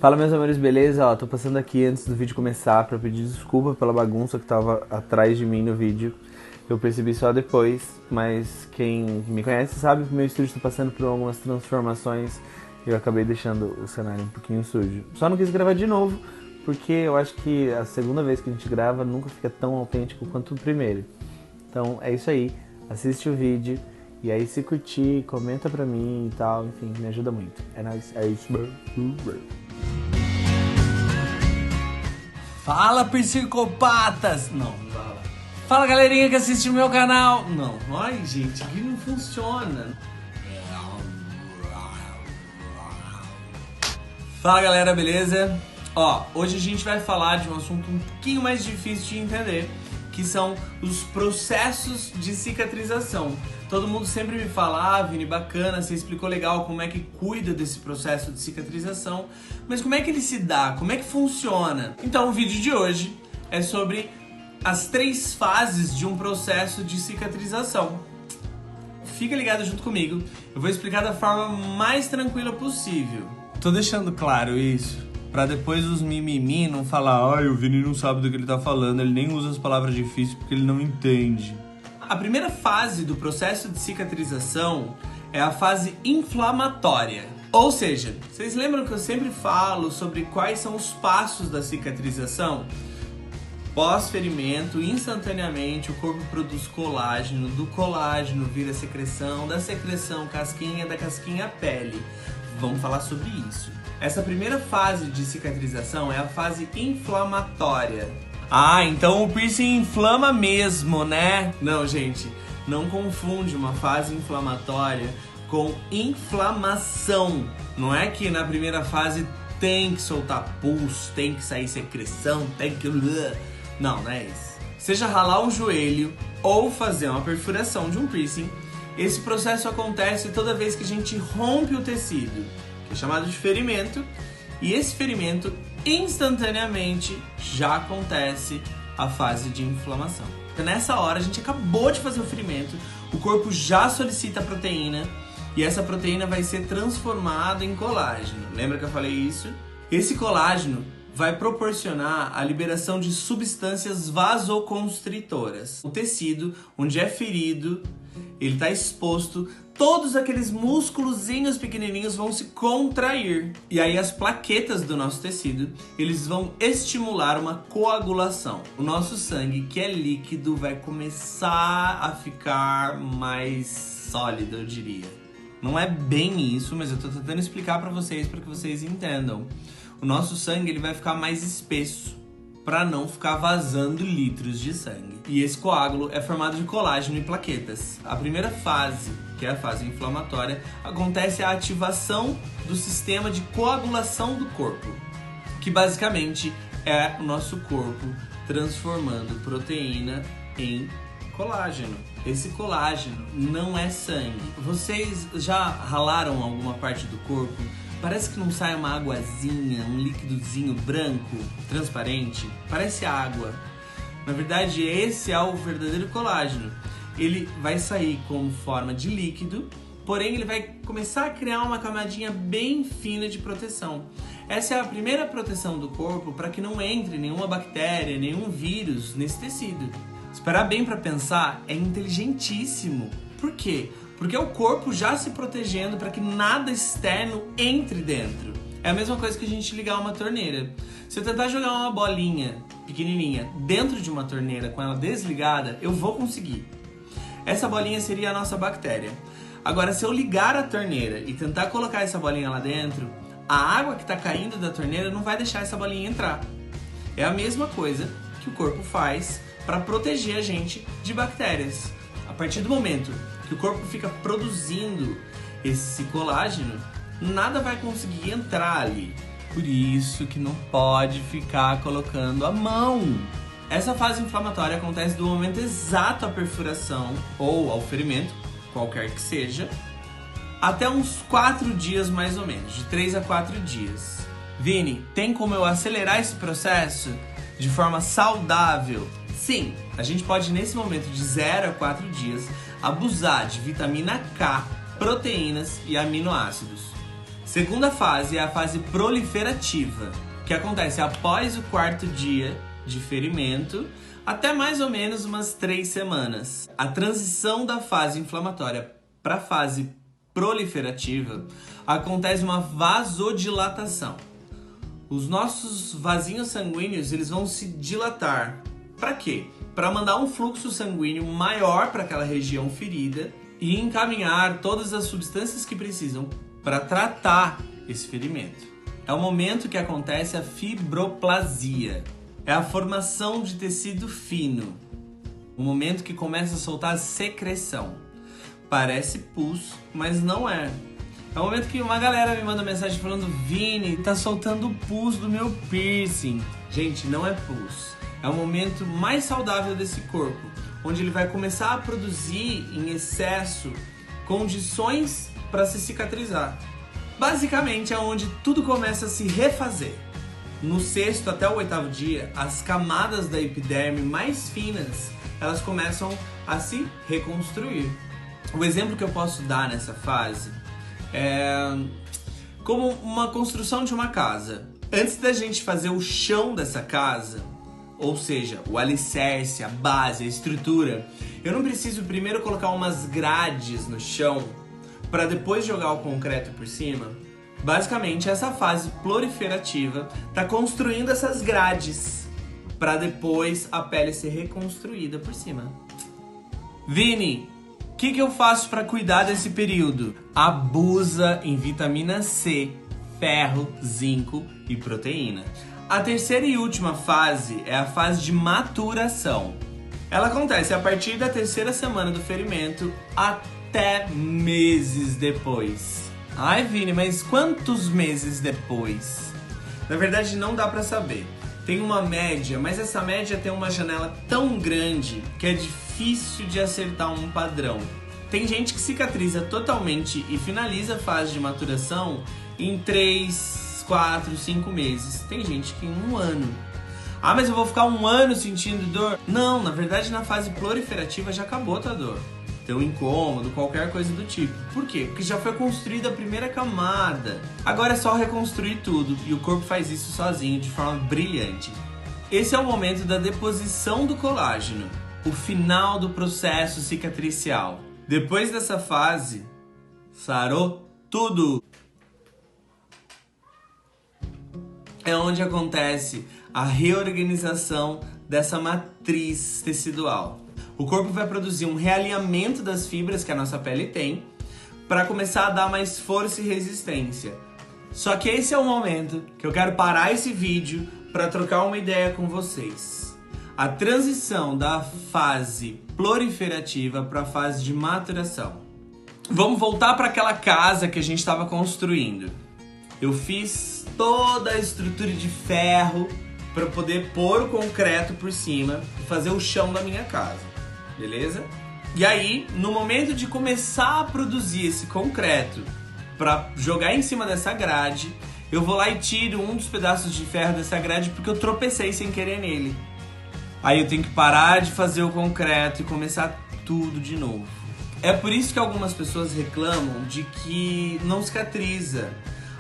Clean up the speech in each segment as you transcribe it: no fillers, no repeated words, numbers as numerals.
Fala, meus amores, beleza? Ó, tô passando aqui antes do vídeo começar pra pedir desculpa pela bagunça que tava atrás de mim no vídeo. Eu percebi só depois, mas quem me conhece sabe que meu estúdio tá passando por algumas transformações e eu acabei deixando o cenário um pouquinho sujo. Só não quis gravar de novo, porque eu acho que a segunda vez que a gente grava nunca fica tão autêntico quanto o primeiro. Então é isso aí, assiste o vídeo. E aí, se curtir, comenta pra mim e tal, enfim, me ajuda muito. É nóis, é isso. Fala, psicopatas! Não fala. Fala, galerinha que assiste o meu canal! Não, ai, gente, aqui não funciona. Fala, galera, beleza? Ó, hoje a gente vai falar de um assunto um pouquinho mais difícil de entender, que são os processos de cicatrização. Todo mundo sempre me fala, ah, Vini, bacana, você explicou legal como é que cuida desse processo de cicatrização, mas como é que ele se dá? Como é que funciona? Então o vídeo de hoje é sobre as 3 fases de um processo de cicatrização. Fica ligado junto comigo, eu vou explicar da forma mais tranquila possível. Tô deixando claro isso, pra depois os mimimi não falar, ai, o Vini não sabe do que ele tá falando, ele nem usa as palavras difíceis porque ele não entende. A primeira fase do processo de cicatrização é a fase inflamatória. Ou seja, vocês lembram que eu sempre falo sobre quais são os passos da cicatrização? Pós-ferimento, instantaneamente o corpo produz colágeno, do colágeno vira secreção, da secreção casquinha, da casquinha pele. Vamos falar sobre isso. Essa primeira fase de cicatrização é a fase inflamatória. Ah, então o piercing inflama mesmo, né? Não, gente, não confunde uma fase inflamatória com inflamação. Não é que na primeira fase tem que soltar pulso, tem que sair secreção, tem que... Não, não é isso. Seja ralar um joelho ou fazer uma perfuração de um piercing, esse processo acontece toda vez que a gente rompe o tecido, que é chamado de ferimento, e esse ferimento instantaneamente já acontece a fase de inflamação. Nessa hora a gente acabou de fazer o ferimento, o corpo já solicita a proteína e essa proteína vai ser transformada em colágeno. Lembra que eu falei isso? Esse colágeno vai proporcionar a liberação de substâncias vasoconstritoras. O tecido, onde é ferido, ele está exposto, todos aqueles músculozinhos pequenininhos vão se contrair. E aí as plaquetas do nosso tecido, eles vão estimular uma coagulação. O nosso sangue, que é líquido, vai começar a ficar mais sólido, eu diria. Não é bem isso, mas eu tô tentando explicar para que vocês entendam. O nosso sangue, ele vai ficar mais espesso, para não ficar vazando litros de sangue. E esse coágulo é formado de colágeno e plaquetas. A primeira fase, que é a fase inflamatória, acontece a ativação do sistema de coagulação do corpo, que basicamente é o nosso corpo transformando proteína em colágeno. Esse colágeno não é sangue. Vocês já ralaram alguma parte do corpo? Parece que não sai uma aguazinha, um líquidozinho branco, transparente. Parece água. Na verdade, esse é o verdadeiro colágeno. Ele vai sair com forma de líquido, porém ele vai começar a criar uma camadinha bem fina de proteção. Essa é a primeira proteção do corpo para que não entre nenhuma bactéria, nenhum vírus nesse tecido. Esperar bem para pensar é inteligentíssimo. Por quê? Porque é o corpo já se protegendo para que nada externo entre dentro. É a mesma coisa que a gente ligar uma torneira. Se eu tentar jogar uma bolinha pequenininha dentro de uma torneira com ela desligada, eu vou conseguir. Essa bolinha seria a nossa bactéria. Agora, se eu ligar a torneira e tentar colocar essa bolinha lá dentro, a água que está caindo da torneira não vai deixar essa bolinha entrar. É a mesma coisa que o corpo faz para proteger a gente de bactérias. A partir do momento que o corpo fica produzindo esse colágeno, nada vai conseguir entrar ali. Por isso que não pode ficar colocando a mão. Essa fase inflamatória acontece do momento exato à perfuração ou ao ferimento, qualquer que seja, até uns 4 dias mais ou menos, de 3 a 4 dias. Vini, tem como eu acelerar esse processo de forma saudável? Sim, a gente pode nesse momento de 0 a 4 dias abusar de vitamina K, proteínas e aminoácidos. Segunda fase é a fase proliferativa, que acontece após o 4º dia de ferimento, até mais ou menos umas 3 semanas. A transição da fase inflamatória para a fase proliferativa acontece uma vasodilatação. Os nossos vasinhos sanguíneos eles vão se dilatar. Para quê? Para mandar um fluxo sanguíneo maior para aquela região ferida e encaminhar todas as substâncias que precisam para tratar esse ferimento. É o momento que acontece a fibroplasia. É a formação de tecido fino. O momento que começa a soltar secreção. Parece pus, mas não é. É o momento que uma galera me manda mensagem falando: Vini, tá soltando o pus do meu piercing. Gente, não é pus. É o momento mais saudável desse corpo, onde ele vai começar a produzir em excesso condições para se cicatrizar. Basicamente é onde tudo começa a se refazer. No 6º até o 8º dia, as camadas da epiderme mais finas, elas começam a se reconstruir. O exemplo que eu posso dar nessa fase é como uma construção de uma casa. Antes da gente fazer o chão dessa casa, ou seja, o alicerce, a base, a estrutura, eu não preciso primeiro colocar umas grades no chão para depois jogar o concreto por cima. Basicamente, essa fase proliferativa está construindo essas grades para depois a pele ser reconstruída por cima. Vini, o que eu faço para cuidar desse período? Abusa em vitamina C, ferro, zinco e proteína. A terceira e última fase é a fase de maturação. Ela acontece a partir da 3ª semana do ferimento até meses depois. Ai, Vini, mas quantos meses depois? Na verdade, não dá pra saber. Tem uma média, mas essa média tem uma janela tão grande que é difícil de acertar um padrão. Tem gente que cicatriza totalmente e finaliza a fase de maturação em 3, 4, 5 meses. Tem gente que em 1 ano. Ah, mas eu vou ficar 1 ano sentindo dor? Não, na verdade na fase proliferativa já acabou a tua dor. Tem um incômodo, qualquer coisa do tipo. Por quê? Porque já foi construída a primeira camada. Agora é só reconstruir tudo e o corpo faz isso sozinho de forma brilhante. Esse é o momento da deposição do colágeno, o final do processo cicatricial. Depois dessa fase, sarou tudo. É onde acontece a reorganização dessa matriz tecidual. O corpo vai produzir um realinhamento das fibras que a nossa pele tem para começar a dar mais força e resistência. Só que esse é o momento que eu quero parar esse vídeo para trocar uma ideia com vocês. A transição da fase proliferativa para a fase de maturação. Vamos voltar para aquela casa que a gente estava construindo. Eu fiz toda a estrutura de ferro para poder pôr o concreto por cima e fazer o chão da minha casa. Beleza? E aí, no momento de começar a produzir esse concreto para jogar em cima dessa grade, eu vou lá e tiro um dos pedaços de ferro dessa grade porque eu tropecei sem querer nele. Aí eu tenho que parar de fazer o concreto e começar tudo de novo. É por isso que algumas pessoas reclamam de que não cicatriza.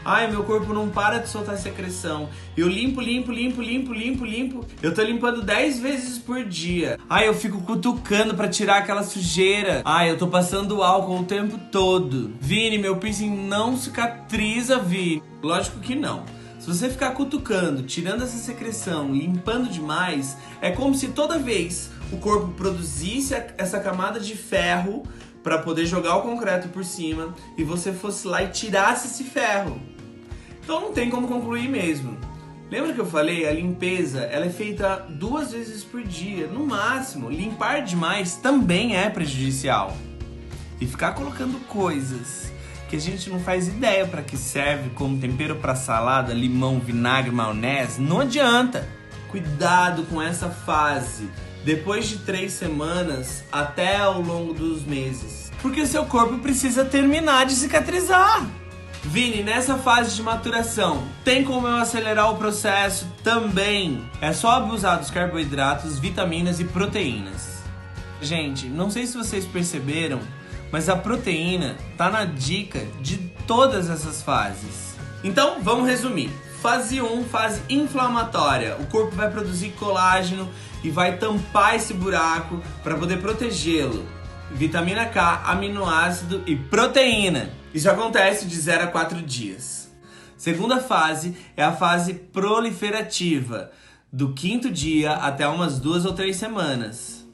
Ai, meu corpo não para de soltar secreção. Eu limpo. Eu tô limpando 10 vezes por dia. Ai, eu fico cutucando pra tirar aquela sujeira. Ai, eu tô passando álcool o tempo todo. Vini, meu piercing não cicatriza, Vini. Lógico que não. Se você ficar cutucando, tirando essa secreção, limpando demais, é como se toda vez o corpo produzisse essa camada de ferro para poder jogar o concreto por cima e você fosse lá e tirasse esse ferro. Então não tem como concluir mesmo. Lembra que eu falei? A limpeza ela é feita 2 vezes por dia, no máximo. Limpar demais também é prejudicial. E ficar colocando coisas que a gente não faz ideia para que serve, como tempero para salada, limão, vinagre, maionese, não adianta. Cuidado com essa fase. Depois de 3 semanas até ao longo dos meses. Porque seu corpo precisa terminar de cicatrizar. Vini, nessa fase de maturação, tem como eu acelerar o processo também? É só abusar dos carboidratos, vitaminas e proteínas. Gente, não sei se vocês perceberam, mas a proteína tá na dica de todas essas fases. Então, vamos resumir. Fase 1, fase inflamatória. O corpo vai produzir colágeno e vai tampar esse buraco para poder protegê-lo. Vitamina K, aminoácido e proteína. Isso acontece de 0 a 4 dias. Segunda fase é a fase proliferativa, do 5º dia até umas 2 ou 3 semanas.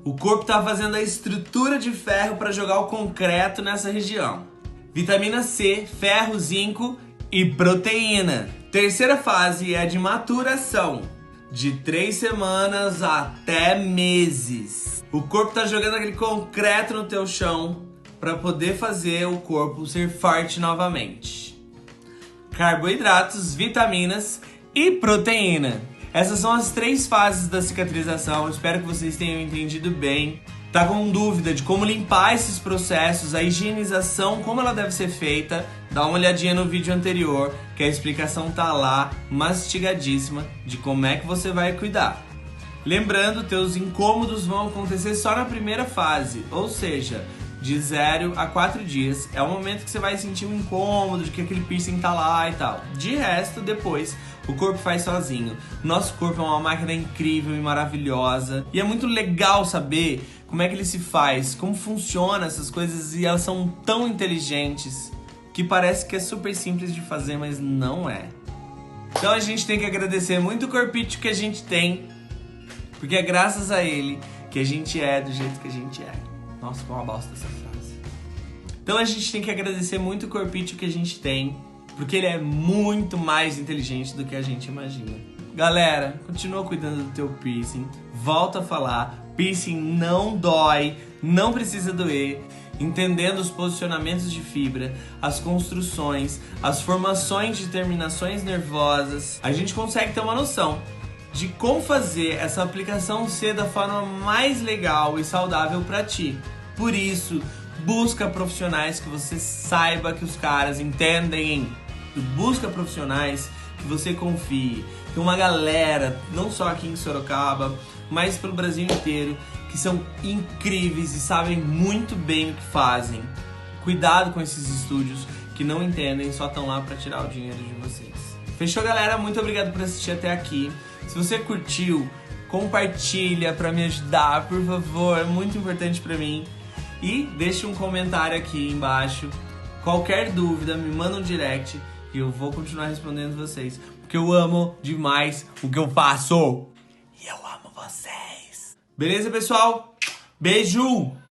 O corpo está fazendo a estrutura de ferro para jogar o concreto nessa região. Vitamina C, ferro, zinco e proteína. Terceira fase é a de maturação, de 3 semanas até meses. O corpo está jogando aquele concreto no teu chão para poder fazer o corpo ser forte novamente. Carboidratos, vitaminas e proteína. Essas são as 3 fases da cicatrização. Espero que vocês tenham entendido bem. Tá com dúvida de como limpar esses processos, a higienização, como ela deve ser feita? Dá uma olhadinha no vídeo anterior, que a explicação tá lá, mastigadíssima, de como é que você vai cuidar. Lembrando, teus incômodos vão acontecer só na primeira fase, ou seja, de 0 a 4 dias. É o momento que você vai sentir um incômodo, de que aquele piercing tá lá e tal. De resto, depois, o corpo faz sozinho. Nosso corpo é uma máquina incrível e maravilhosa. E é muito legal saber como é que ele se faz, como funciona essas coisas, e elas são tão inteligentes que parece que é super simples de fazer, mas não é. Então a gente tem que agradecer muito o corpite que a gente tem, porque é graças a ele que a gente é do jeito que a gente é. Nossa, foi uma bosta essa frase. Então a gente tem que agradecer muito o corpite que a gente tem, porque ele é muito mais inteligente do que a gente imagina. Galera, continua cuidando do teu piercing. Volto a falar, piercing não dói, não precisa doer. Entendendo os posicionamentos de fibra, as construções, as formações de terminações nervosas, a gente consegue ter uma noção de como fazer essa aplicação ser da forma mais legal e saudável para ti. Por isso, busca profissionais que você saiba que os caras entendem. Busca profissionais que você confie. Tem uma galera, não só aqui em Sorocaba, mas pelo Brasil inteiro, que são incríveis e sabem muito bem o que fazem. Cuidado com esses estúdios que não entendem, só estão lá para tirar o dinheiro de vocês. Fechou, galera? Muito obrigado por assistir até aqui. Se você curtiu, compartilha para me ajudar, por favor, é muito importante para mim. E deixa um comentário aqui embaixo. Qualquer dúvida, me manda um direct e eu vou continuar respondendo vocês, porque eu amo demais o que eu faço. E eu amo vocês. Beleza, pessoal? Beijo!